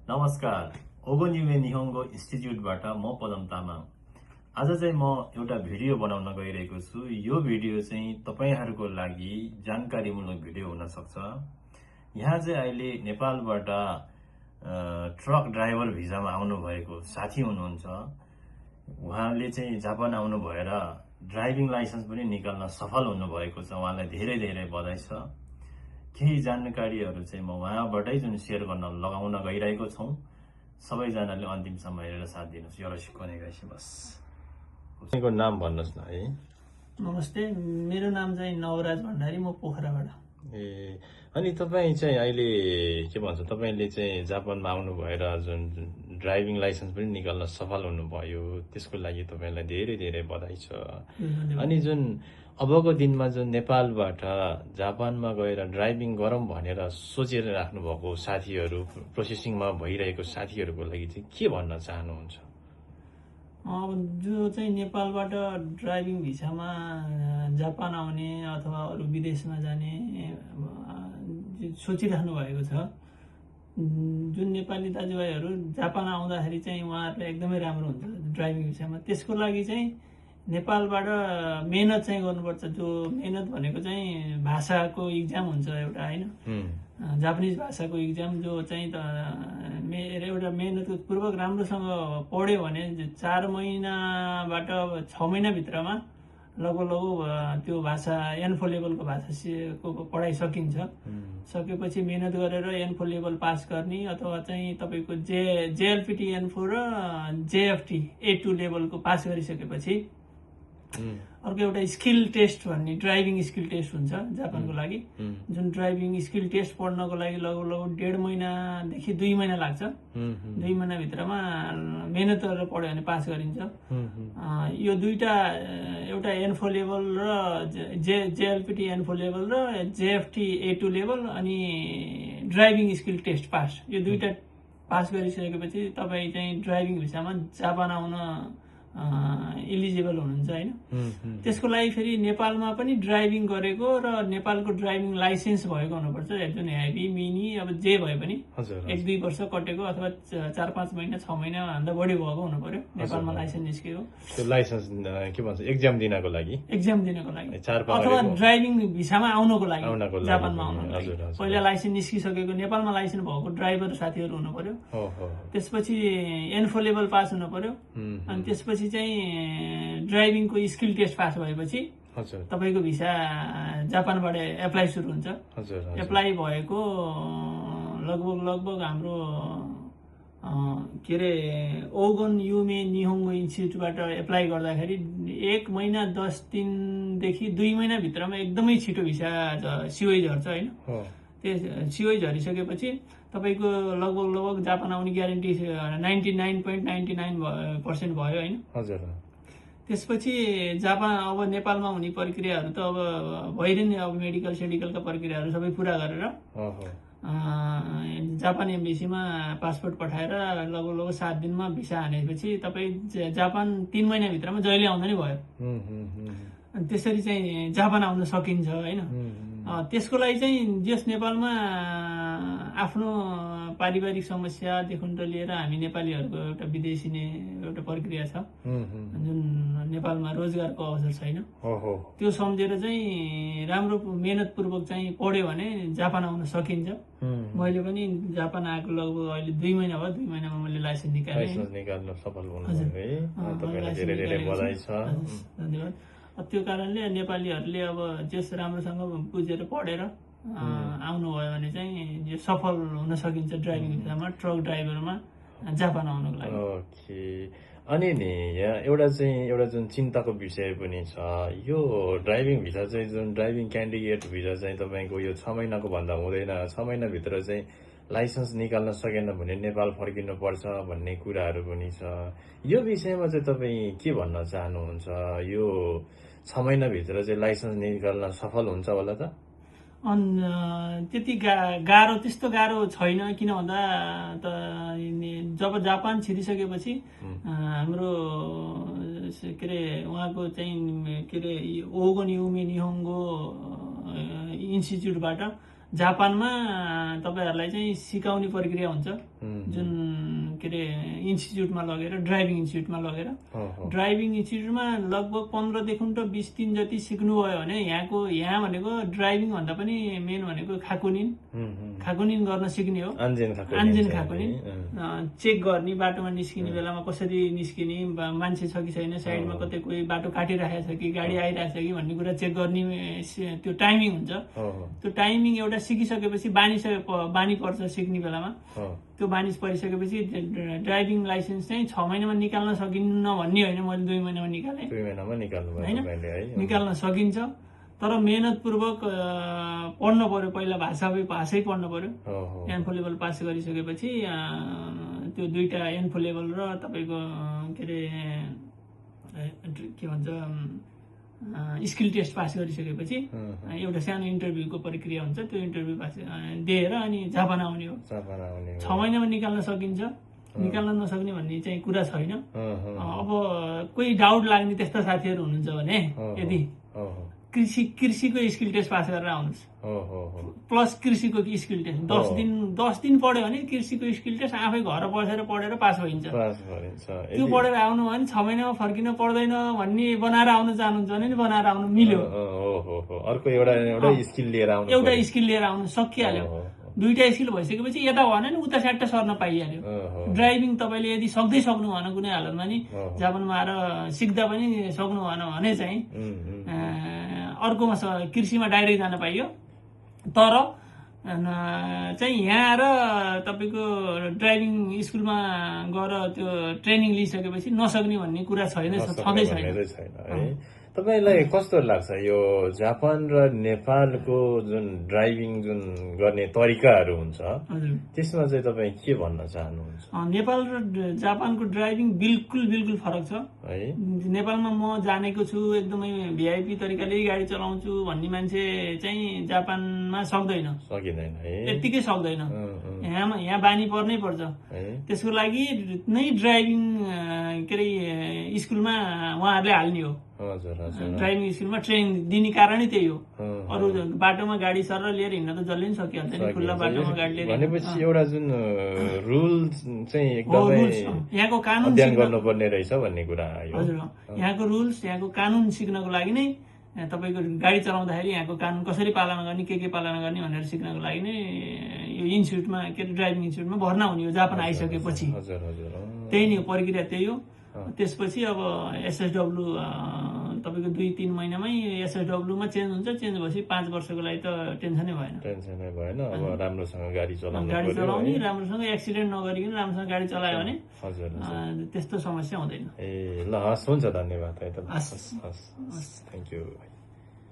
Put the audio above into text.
नमस्कार, ओगन युमे निहोङ्गो इन्स्टिच्युटबाट म पदम तामाङ। आज चाहिँ म एउटा भिडियो बनाउन गइरहेको छु। यो भिडियो चाहिँ तपाईहरूको लागि जानकारीमूलक भिडियो हुन सक्छ। यहाँ चाहिँ अहिले नेपालबाट ट्रक ड्राइभर भिजामा आउनु भएको साथी हुनुहुन्छ। उहाँले चाहिँ जापान आउनु भएर ड्राइभिङ लाइसेन्स पनि निकाल्न सफल हुनुभएको छ। उहाँलाई धेरै धेरै बधाई छ। केही जानकारीहरू चाहिँ म उहाँबाटै जुन सेयर गर्न लगाउन गइरहेको छौँ। सबैजनाले अन्तिमसम्म हेरेर साथ दिनुहोस्। योरोसिको ओनेगाइसिमास। उसैको नाम भन्नुहोस् न है। नमस्ते, मेरो नाम चाहिँ नवराज भण्डारी, म पोखराबाट। ए, अनि तपाईँ चाहिँ अहिले के भन्छ, तपाईँले चाहिँ जापानमा आउनु भएर जुन ड्राइभिङ लाइसेन्स पनि निकाल्न सफल हुनुभयो, त्यसको लागि तपाईँलाई धेरै धेरै बधाई छ। अनि जुन अबको दिनमा जुन नेपालबाट जापानमा गएर ड्राइभिङ गरौँ भनेर सोचेर राख्नुभएको साथीहरू, प्रोसेसिङमा भइरहेको साथीहरूको लागि चाहिँ के भन्न चाहनुहुन्छ? अब जो चाहिँ नेपालबाट ड्राइभिङ भिसामा जापान आउने अथवा अरू विदेशमा जाने सोचिराख्नु भएको छ, जुन नेपाली दाजुभाइहरू जापान आउँदाखेरि चाहिँ उहाँहरूलाई एकदमै राम्रो हुन्छ ड्राइभिङ भिसामा। त्यसको लागि चाहिँ नेपालबाट मेहनत चाहिँ गर्नुपर्छ। जो मेहनत भनेको चाहिँ भाषाको इक्जाम हुन्छ एउटा, होइन, जापानिज भाषाको इक्जाम, जो चाहिँ एउटा मेहनतपूर्वक राम्रोसँग पढ्यो भने 4 महिनाबाट 6 महिनाभित्रमा लगभग त्यो भाषा N4 लेभलको भाषाको पढाइ सकिन्छ। सकेपछि मेहनत गरेर N4 लेभल पास गर्ने अथवा चाहिँ तपाईँको JLPT N4 र JFT A2 लेभलको पास गरिसकेपछि अर्को एउटा स्किल टेस्ट भन्ने ड्राइभिङ स्किल टेस्ट हुन्छ जापानको लागि। जुन ड्राइभिङ स्किल टेस्ट पढ्नको लागि लगभग 1.5 महिनादेखि 2 महिना लाग्छ। 2 महिनाभित्रमा मेहनत गरेर पढ्यो भने पास गरिन्छ। यो दुईटा, एउटा N4 लेभल र JLPT N4 लेभल र JFT A2 लेभल अनि ड्राइभिङ स्किल टेस्ट पास, यो दुईटा पास गरिसकेपछि तपाईँ चाहिँ ड्राइभिङ भिसामा जापान आउन इलिजिबल हुनुहुन्छ, होइन। त्यसको लागि फेरि नेपालमा पनि ड्राइभिङ गरेको र नेपालको ड्राइभिङ लाइसेन्स भएको हुनुपर्छ। जुन हेभी मिनी अब जे भए पनि 1-2 वर्ष कटेको अथवा 4-5 महिना 6 महिना भन्दा बढी भएको हुनु पर्यो नेपालमा लाइसेन्स निस्केको। त्यो लाइसेन्स के भन्छ, एक्जाम दिनको लागि अथवा ड्राइभिङ भिसामा आउनको लागि जापानमा आउनको लागि पहिला लाइसेन्स निस्किसकेको नेपालमा लाइसेन्स भएको ड्राइभर साथीहरू हुनु पर्यो। त्यसपछि N4 लेभल पास हुनु पर्यो। अनि त्यसपछि चाहिँ ड्राइभिङको स्किल टेस्ट पास भएपछि तपाईँको भिसा जापानबाट एप्लाई सुरु हुन्छ। एप्लाई भएको लगभग हाम्रो के अरे ओगन युमे निहोङ्गो इन्स्टिच्युटबाट एप्लाई गर्दाखेरि 1 महिना 10 दिनदेखि 2 महिनाभित्रमा एकदमै छिटो भिसा सिओई झर्छ, होइन। त्यो सिओई झरिसकेपछि तपाईँको लगभग जापान आउने ग्यारेन्टी 99.99% भयो, होइन। त्यसपछि जापान अब नेपालमा हुने प्रक्रियाहरू त अब भइरहे नि, अब मेडिकल सेडिकलका प्रक्रियाहरू सबै पुरा गरेर जापान एम्बेसीमा पासपोर्ट पठाएर लगभग 7 दिनमा भिसा हानेपछि तपाईँ जापान 3 महिनाभित्रमा जहिले आउँदा नै भयो। अनि त्यसरी चाहिँ जापान आउन सकिन्छ, होइन। त्यसको लागि चाहिँ जस नेपालमा आफ्नो पारिवारिक समस्यादेखि लिएर हामी नेपालीहरूको एउटा विदेशी एउटा प्रक्रिया छ, जुन नेपालमा रोजगारको अवसर छैन, त्यो सम्झेर चाहिँ राम्रो मेहनतपूर्वक चाहिँ पढ्यो भने जापान आउन सकिन्छ। मैले पनि जापान आएको लगभग अहिले 2 महिना भयो। 2 महिनामा मैले लाइसेन्स निकाल्न सफल हुनुभयो है। तपाईलाई धेरै धेरै बधाई छ। धन्यवाद। त्यो कारणले नेपालीहरूले अब जस राम्रोसँग बुझेर पढेर आउनुभयो भने चाहिँ यो सफल हुन सकिन्छ ड्राइभिङ भिसामा, ट्रक ड्राइभरमा जापान आउनको लागि। ओके। अनि नि यहाँ एउटा जुन चिन्ताको विषय पनि छ, यो ड्राइभिङ भिसा चाहिँ जुन ड्राइभिङ क्यान्डिडेट भिसा चाहिँ तपाईँको यो 6 महिनाको भन्दा हुँदैन। 6 महिनाभित्र चाहिँ लाइसेन्स निकाल्न सकेन भने नेपाल फर्किनु पर्छ भन्ने कुराहरू पनि छ। यो विषयमा चाहिँ तपाईँ के भन्न चाहनुहुन्छ? यो 6 महिनाभित्र चाहिँ लाइसेन्स निकाल्न सफल हुन्छ होला त? त्यति गाह्रो, त्यस्तो गाह्रो छैन। किन भन्दा त जब जापान छिरिसकेपछि हाम्रो के अरे उहाँको चाहिँ के अरे ओगन युमे निहोङ्गो इन्स्टिच्युटबाट जापानमा तपाईहरुलाई चाहिँ सिकाउने प्रक्रिया हुन्छ। जुन के अरे इन्स्टिच्युटमा लगेर ड्राइभिङ इन्स्टिच्युटमा लगेर ड्राइभिङ इन्स्टिच्युटमा लगभग 15 देखि 20 दिन जति सिक्नुभयो भने यहाँ भनेको ड्राइभिङ भन्दा पनि मेन भनेको खाकुनिन गर्न सिक्ने हो। आन्जेन खाकुनिन चेक गर्ने, बाटोमा निस्किने बेलामा कसरी निस्किने, मान्छे छ कि छैन, साइडमा कतै कोही बाटो काटिरहेको छ कि गाडी आइरहेछ कि भन्ने कुरा चेक गर्ने त्यो टाइमिङ हुन्छ। त्यो टाइमिङ एउटा सिकिसकेपछि बानी पर्छ सिक्ने बेलामा। त्यो बानी परिसकेपछि ड्राइभिङ लाइसेन्स चाहिँ 6 महिनामा निकाल्न सकिन्न भन्ने होइन, मैले 2 महिनामा निकालेँ होइन, निकाल्न सकिन्छ। तर मेहनतपूर्वक पढ्नु पर्यो, पहिला भाषै पढ्नु पर्यो। एन्फो लेभल पास गरिसकेपछि त्यो 2टा एन्फो लेभल र तपाईँको के अरे के भन्छ स्किल टेस्ट पास गरिसकेपछि एउटा सानो इन्टरभ्यूको प्रक्रिया हुन्छ। त्यो इन्टरभ्यू पास दिएर अनि जापान आउने हो। 6 महिनामा निकाल्न सकिन्छ, निकाल्न नसक्ने भन्ने चाहिँ कुरा छैन। अब कोही डाउट लाग्ने त्यस्ता साथीहरू हुनुहुन्छ भने यदि कृषिको स्किल टेस्ट पास गरेर आउनुहोस्, प्लस कृषिको स्किल टेस्ट 10 दिन पढ्यो भने कृषिको स्किल टेस्ट आफै घर बसेर पढेर पास भइन्छ। त्यो पढेर आउनु भने 6 महिनामा फर्किन पर्दैन भन्ने बनाएर आउन चाहनुहुन्छ भने बनाएर आउनु मिल्यो। अर्को एउटा स्किल लिएर आउनु सकिहाल्यो। 2टा स्किल भइसकेपछि यता भएन नि उता स्याट्ट सर्न पाइहाल्यो। ड्राइभिङ तपाईँले यदि सक्नु भएन कुनै हालतमा नि जापानमा आएर सिक्दा पनि सक्नु भएन भने चाहिँ अर्कोमा कृषिमा डाइरेक्ट जान पाइयो। तर चाहिँ यहाँ आएर तपाईँको ड्राइभिङ स्कुलमा गएर त्यो ट्रेनिङ लिइसकेपछि नसक्ने भन्ने कुरा छँदै छैन। तपाईलाई कस्तो लाग्छ यो जापान र नेपालको जुन ड्राइभिङ जुन गर्ने तरिकाहरू हुन्छ त्यसमा चाहिँ तपाईँ के भन्न चाहनुहुन्छ? नेपाल र जापानको ड्राइभिङ बिल्कुल फरक छ है। नेपालमा म जानेको छु एकदमै भिआइपी तरिकाले गाडी चलाउँछु भन्ने मान्छे चाहिँ जापानमा सकिँदैन है, त्यत्तिकै सक्दैन। यहाँ बानी पर्नै पर्छ। त्यसको लागि नै ड्राइभिङ के अरे स्कुलमा उहाँहरूले हाल्ने हो। ड्राइभिङ स्कुलमा ट्रेनिङ दिने कारणै त्यही हो। अरू बाटोमा गाडी सर लिएर हिँड्न त जसले पनि सकिहाल्छ नि, खुल्ला बाटोमा गाडी लिएर। भनेपछि एउटा जुन रुल चाहिँ एकदमै यहाँको कानुन अध्ययन गर्नुपर्ने रहेछ भन्ने कुरा आयो। हजुर, यहाँको रुल्स, यहाँको कानुन सिक्नको लागि नै तपाईँको गाडी चलाउँदाखेरि यहाँको कानुन कसरी पालना गर्ने, के पालना गर्ने भनेर सिक्नको लागि नै यो इन्स्टिच्युटमा के अरे ड्राइभिङ इन्स्टिच्युटमा भर्ना हुने हो जापान आइसकेपछि। त्यही नै हो, प्रक्रिया त्यही हो। त्यसपछि अब एसएसडब्लु तपाईँको 2-3 महिनामै एसएसडब्लुमा चेन्ज हुन्छ। चेन्ज भएपछि 5 वर्षको लागि त टेन्सनै भएन। अब राम्रोसँग गाडी चलाउने, राम्रोसँग एक्सिडेन्ट नगरिकन राम्रोसँग गाडी चलायो भने त्यस्तो समस्या हुँदैन। ल हस्, हुन्छ, धन्यवाद है त। हस्, थ्याङ्क यू।